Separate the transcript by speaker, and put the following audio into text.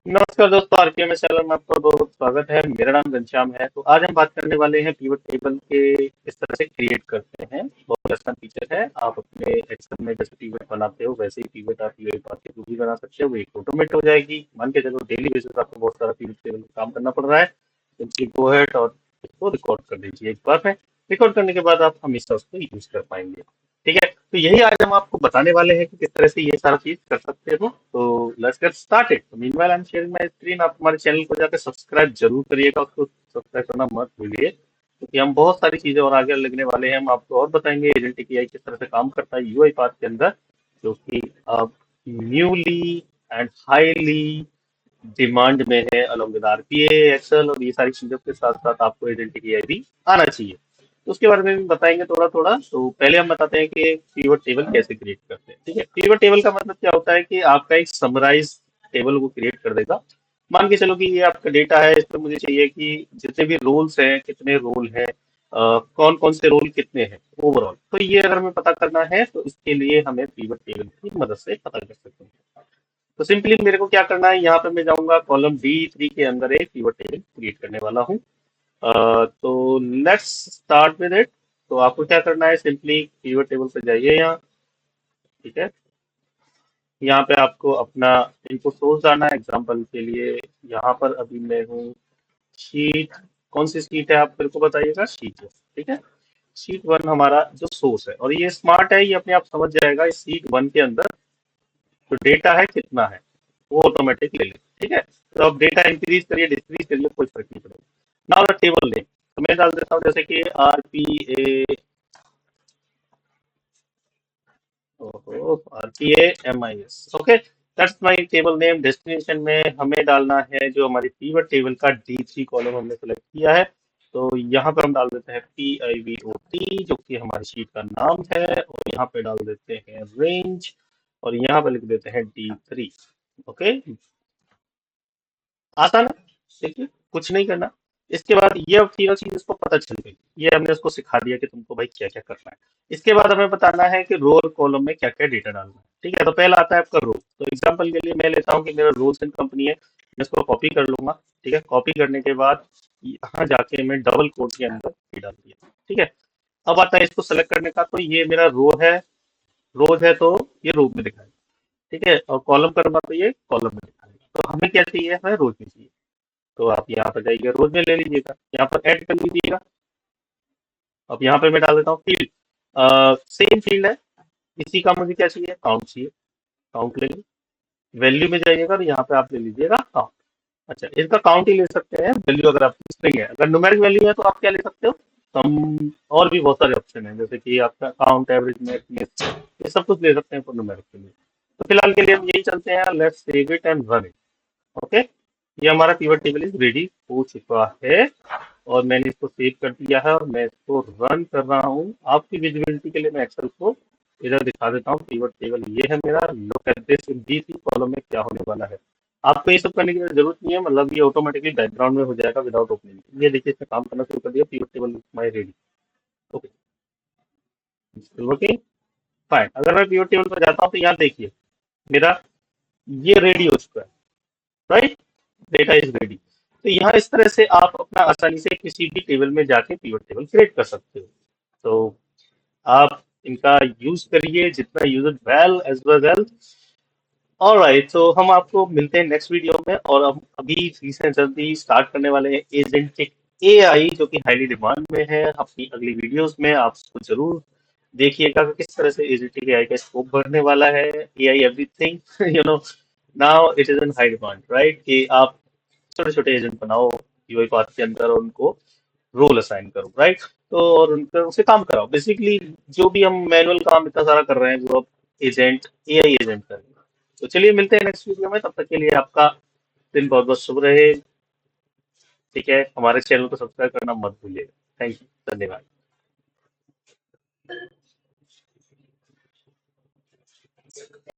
Speaker 1: नमस्कार दोस्तों, आरकेएमएस चैनल में आपका बहुत बहुत स्वागत है। मेरा नाम घनश्याम है। तो आज हम बात करने वाले हैं पिवट टेबल के किस तरह से क्रिएट करते हैं। बहुत आसान फीचर है। आप अपने एक्सेल में जैसे पिवट बनाते हो वैसे ही पिवट आप यूआई पाथ के थ्रू भी बना सकते हो। वो एक ऑटोमेट हो जाएगी। मान के चलो डेली बेसिस आपको बहुत सारा पिवट टेबल का काम करना पड़ रहा है। सिंपली गो अहेड और इसको रिकॉर्ड कर दीजिए एक बार में। रिकॉर्ड करने के बाद आप हमेशा उसको यूज कर पाएंगे। ठीक है, तो यही आज हम आपको बताने वाले हैं कि किस तरह से ये सारा चीज कर सकते हो। तो let's get started. Meanwhile I am sharing my screen. आप हमारे चैनल को जाकर सब्सक्राइब जरूर करिएगा, उसको सब्सक्राइब करना मत भूलिए, क्योंकि हम बहुत सारी चीजें और आगे लगने वाले हैं। हम आपको और बताएंगे एजेंटिक एआई किस तरह से काम करता है यूआई पाथ के अंदर, जो कि अब न्यूली एंड हाईली डिमांड में है अलॉन्ग विद आरपीए एक्सेल और ये सारी चीजों के साथ साथ आपको एजेंटिक एआई भी आना चाहिए। तो उसके बारे में भी बताएंगे थोड़ा थोड़ा। तो पहले हम बताते हैं कि पीवट टेबल कैसे क्रिएट करते हैं। ठीक है, पीवट टेबल का मतलब क्या होता है कि आपका एक समराइज टेबल वो क्रिएट कर देगा। मान के चलो कि ये आपका डेटा है, इस पर मुझे चाहिए कि जितने भी रोल्स हैं कितने रोल हैं, कौन कौन से रोल कितने हैं ओवरऑल। तो ये अगर हमें पता करना है तो इसके लिए हमें पीवट टेबल की मदद से पता कर सकते हैं। तो सिंपली मेरे को क्या करना है, यहाँ पे मैं जाऊंगा कॉलम D3 के अंदर एक पीवट टेबल क्रिएट करने वाला हूँ। तो लेट्स स्टार्ट विद इट। तो आपको क्या करना है, सिंपली पीवट टेबल पे जाइए यहाँ। ठीक है, यहाँ पे आपको अपना इनपुट सोर्स डालना है। एग्जांपल के लिए यहाँ पर अभी मैं हूँ शीट। कौन सी शीट है आप मेरे को बताइएगा, शीट है। ठीक है, शीट वन हमारा जो सोर्स है, और ये स्मार्ट है, ये अपने आप समझ जाएगा इस शीट वन के अंदर जो डेटा है कितना है, वो ऑटोमेटिक ले ले। ठीक है, तो अब डेटा इंक्रीज करिए डिक्रीज करिए कोई फर्क नहीं पड़ेगा। नाउ द टेबल नेम, तो मैं डाल देता हूँ जैसे कि RPAMIS। Okay, that's my table name. Destination में हमें डालना है जो हमारी पीवट टेबल का D3 कॉलम हमने सेलेक्ट किया है। तो यहाँ पर हम डाल देते हैं PIVOT जो कि हमारी शीट का नाम है, और यहाँ पे डाल देते हैं रेंज, और यहाँ पे लिख देते हैं D3। ओके, आसान है। देखिए, कुछ नहीं करना। इसके बाद ये अब तीनों चीज इसको पता चल गई, ये हमने उसको सिखा दिया कि तुमको भाई क्या क्या करना है। इसके बाद हमें बताना है कि रो और कॉलम में क्या क्या डेटा डालना है। ठीक है, तो पहला आता है आपका रो। तो एग्जांपल के लिए मैं लेता हूँ कि मेरा रोल्स एंड कंपनी है, मैं इसको कॉपी कर लूंगा। ठीक है, कॉपी करने के बाद यहाँ जाके मैं डबल कोट के अंदर ये डाल दिया। ठीक है, अब आता है इसको सेलेक्ट करने का। तो ये मेरा रो है, रोज है तो ये रो में दिखाएगा। ठीक है, और कॉलम करना तो ये कॉलम में दिखाएगा। तो हमें क्या चाहिए, हमें रोज में चाहिए। तो आप यहाँ पर जाइए, रोज में ले लीजिएगा, यहाँ पर ऐड कर लीजिएगा। अब यहाँ पे मैं डाल देता हूँ फील्ड। सेम फील्ड है, इसी का मुझे क्या चाहिए, काउंट चाहिए। काउंट ले ली। वैल्यू में जाइएगा तो यहाँ पे आप ले लीजिएगा काउंट। अच्छा, इसका काउंट ही ले सकते हैं। वैल्यू अगर आप स्ट्रिंग है, अगर न्यूमेरिक वैल्यू है तो आप क्या ले सकते हो, सम, और भी बहुत सारे ऑप्शन है, जैसे कि आपका काउंट, एवरेज, मैक्स, ये सब कुछ ले सकते हैं फॉर न्यूमेरिक के लिए। तो फिलहाल के लिए हम यही चलते हैं। Let's save it and run it. Okay, ये हमारा पिवट टेबल इज रेडी हो चुका है, और मैंने इसको सेव कर दिया है और मैं इसको रन कर रहा हूँ। आपकी विजिबिलिटी के लिए मैं एक्सेल को इधर दिखा देता हूँ। पिवट टेबल ये है मेरा। Look at this in D column में क्या होने वाला है। आपको ये सब करने की जरूरत नहीं है, मतलब ये ऑटोमेटिकली बैकग्राउंड में हो जाएगा विदाउट ओपनिंग। ये देखिए, इसने काम करना शुरू कर दिया। पिवट टेबल माई रेडी। Okay, okay, fine. अगर मैं पिवट टेबल पर जाता हूँ तो यहाँ देखिए मेरा ये रेडी हो चुका है, राइट। Data is ready. तो यहाँ इस तरह से आप अपना आसानी से किसी भी टेबल में जाके पिवट टेबल क्रिएट कर सकते हो। तो आप इनका यूज करिए जितना use it well as well as. Alright, तो हम आपको मिलते हैं नेक्स्ट वीडियो में, और हम अभी रिसेंट जल्दी स्टार्ट करने वाले हैं एजेंटिक एआई, जो कि हाईली डिमांड में है। अपनी अगली वीडियोस में आप उसको जरूर देखिएगा कि किस तरह से एजेंटिक एआई का स्कोप बढ़ने वाला है। AI everything you know, now it is in high demand, right, कि आप छोटे छोटे एजेंट बनाओ यूआई पाथ के अंदर और उनको रोल असाइन करो, राइट। तो और उनका उनसे काम कराओ। बेसिकली जो भी हम मैनुअल काम इतना सारा कर रहे हैं वो अब एजेंट, एआई एजेंट करेंगे। तो चलिए मिलते हैं नेक्स्ट वीडियो में, तब तक के लिए आपका दिन बहुत बहुत शुभ रहे। ठीक है, हमारे चैनल को सब्सक्राइब करना मत भूलिएगा। थैंक यू, धन्यवाद।